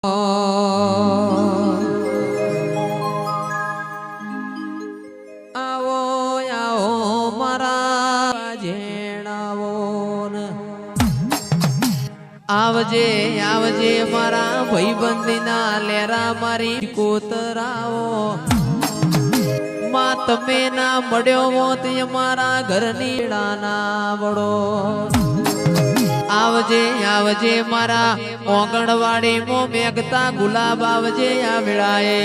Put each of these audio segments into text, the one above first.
આવો આવો મારા જેણાવો આવજે આવજે મારા ભાઈબંધીના લેરા મારી કોતરાવો માં તમે ના મળ્યો હોત મારા ઘરની ડાના વડો આવજે આવજે મારા ઓગણવાડી મો મેઘતા ગુલાબ આવજે આ વેળાએ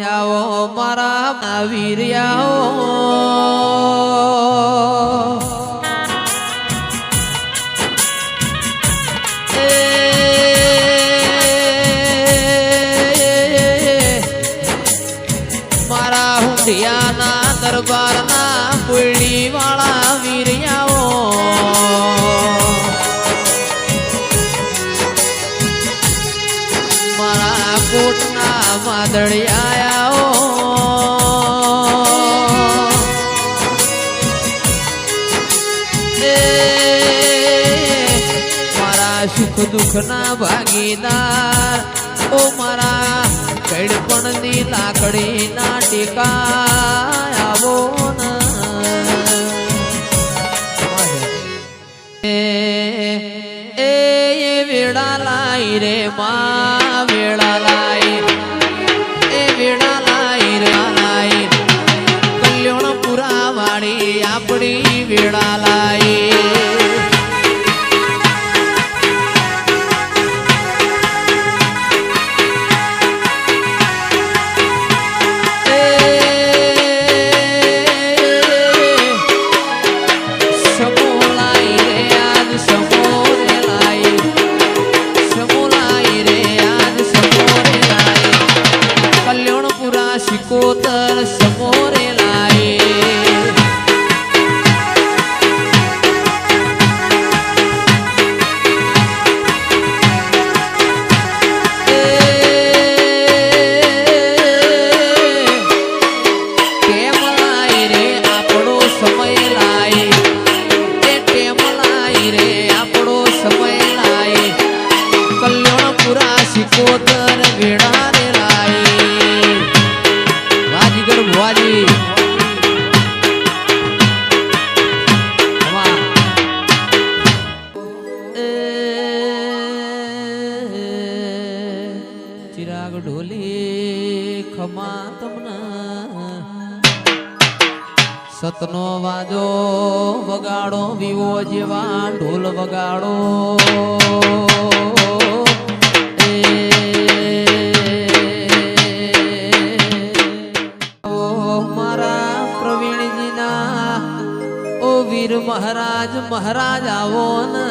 આવો મારા વીર્યાઓ ના દરબારના પુળી વાળા વીર્યાઓ મારા કોટના માદળિયાઓ મારા સુખ દુઃખના ભાગીદાર ઓ મારા કડપણની લાકડી ના ટેકા આવો એ વેળા લાઈ રે માં વેળા લાઈ એ વેળા લાઈ રે લાઈ કલ્યાણપુરા વાળી આપણી વેળા લાઈ કોતર સમોરે લાય ટેમ લાય રે આપણો સમય લાય એ ટેમ લાય રે આપણો સમય લાય કલ્યાણપુરા શિકોતર વેળા રે લાય ભુવાજી ચિરાગ ઢોલી ખમા તમના સતનો વાજો વગાડો વિવો જેવા ઢોલ વગાડો વીર મહારાજ મહારાજ આવો ને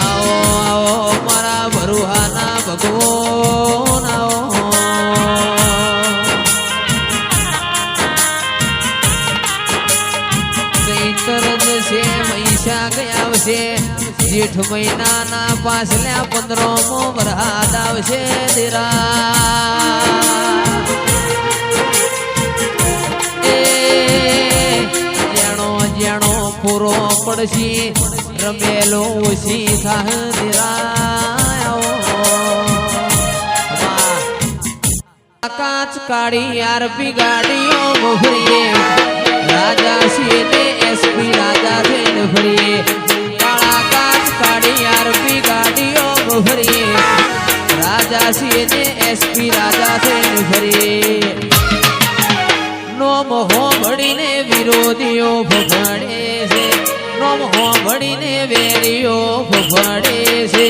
આવો આવો મારા ભરુહાના ભગવાન આવો ચૈતર છે મૈસા ગયા આવશે જેઠ મહિનાના પાછલા 15મો વરસાદ આવશે એ જેણો જેણો પૂરો પડશી રમેલો ઓછી થાહ કાચ કાઢી આરપી ગાડીઓ મોફરીએ રાજા સિંહ ને એસપી રાજા થઈને ફરીએ આરપી ગાડીઓ ફરીએ રાજા સિંહ ને એસપી રાજા થઈને ફરીએ નોમ હોંભળીને વિરોધીઓ ફફડે છે નોમ હોંભળીને વેરીઓ ફફડે છે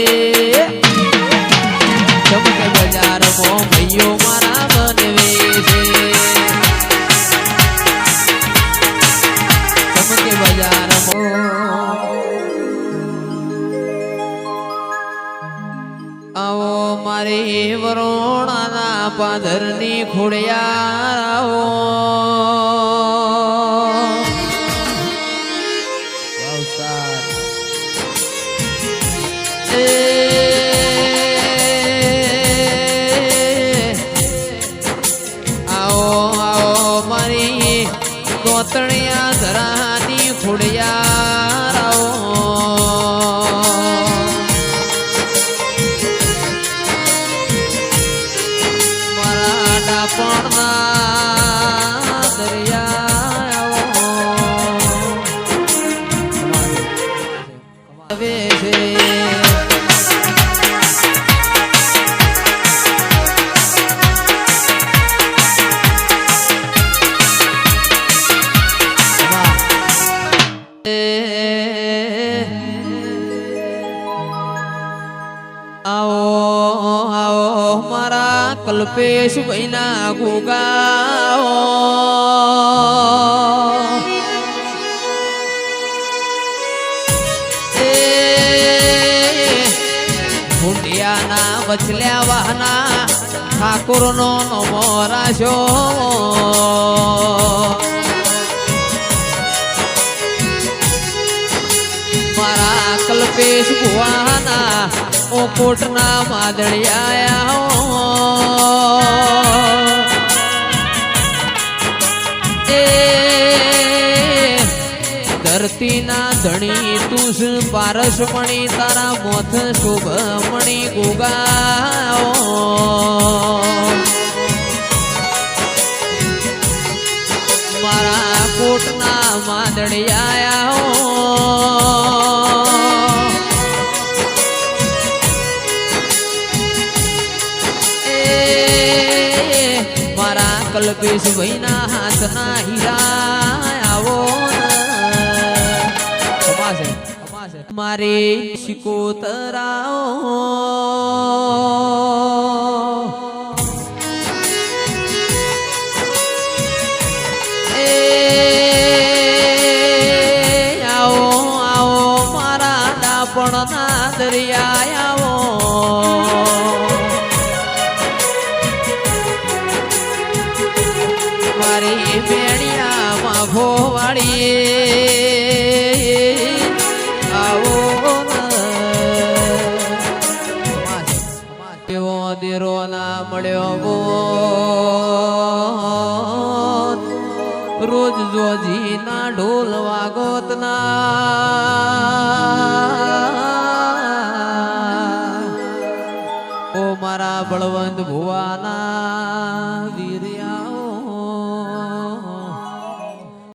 ચમકે બજારમાં ભાઈઓ મારા બનવે છે ચમકે બજારમાં આવો મારી વરોણાના પાદરની ખોડિયાર આવો તોતણિયા ધરાની ખોડિયારાઓ મારા ડાપણના દરિયાઓ આવે છે કલ્પેશ ભાઈના ગોગાઓ ભૂંડિયાના વચલ્યા વાહના ઠાકોરનો નમો રાશો મારા કલ્પેશ ભુવાના ઓકોટના માદળિયા ધરતીના ધણી તુસ પારસમણી તારા મોથ શોભમણી ગોગાઓ મારા કોટના માદળિયા કલ્પેશ ભાઈના હાથના હીરા આવો મારે શિકોતરાઓ આવો આવો મારા ડાપણના દરિયા આવો મારી બેડિયામાં ભોવાડીએ આવો એવો દેરો ના મળ્યો ગો રોજ જોજી ના ઢોલ વાગોત ના ઓ મારા બળવંત ભુવાના વીર